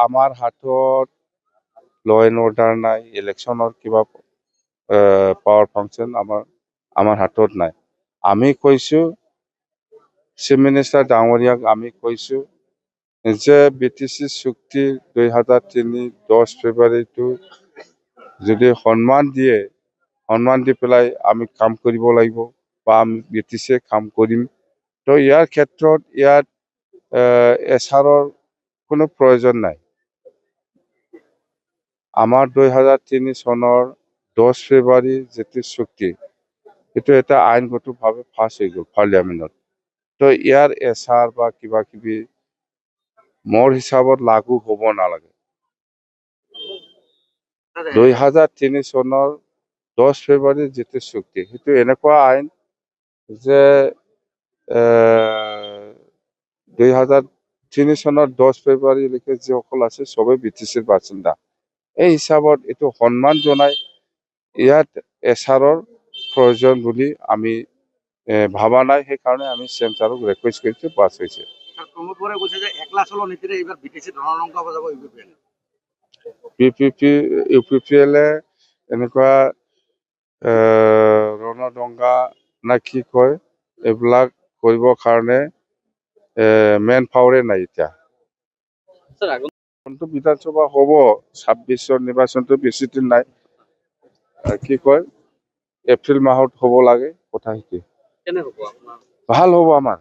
আমাৰ হাতত ল এণ্ড অৰ্ডাৰ নাই, ইলেকশ্যনৰ কিবা পাৱাৰ ফাংচন আমাৰ হাতত নাই। আমি কৈছোঁ, চিফ মিনিষ্টাৰ ডাঙৰীয়াক আমি কৈছোঁ যে BTC চুক্তি 2003 10 ফেব্ৰুৱাৰীটো যদি সন্মান দি পেলাই আমি কাম কৰিব লাগিব বা আমি BTCয়ে কাম কৰিম। তো ইয়াৰ ক্ষেত্ৰত ইয়াত SRৰ কোনো প্ৰয়োজন নাই। আমাৰ 2003 চনৰ 10 ফেব্ৰুৱাৰী যিটো চুক্তি, এইটো এটা আইনগতভাৱে পাছ হৈ গ'ল পাৰ্লিয়ামেণ্টত। তো ইয়াৰ SR বা কিবা কিবি মোৰ হিচাপত লাগু হ'ব নালাগে। 2003 চনৰ 10 ফেব্ৰুৱাৰী যিটো চুক্তি, সেইটো এনেকুৱা আইন যে 2003 চনৰ 10 ফেব্ৰুৱাৰীলৈকে যিসকল আছে চবেই BTCৰ বাসিন্দা। এই হিচাপত এইটো সন্মান জনাই ইয়াত SRৰ প্ৰয়োজন বুলি আমি ভাবা নাই। সেইকাৰণে আমি চেণ্টাৰক ৰিকুৱেষ্ট কৰিছোঁ, পাছ হৈছে। UPPL এনেকুৱা ৰণদংগা না কি কয়, এইবিলাক কৰিবৰ কাৰণে মেন পাৱাৰে নাই এতিয়া। বিধানসভা হ'ব, 26ৰ নিৰ্বাচনটো বেছি দিন নাই। কি কয়, এপ্ৰিল মাহত হ'ব লাগে, কথা সেইটোৱে। ভাল হ'ব আমাৰ।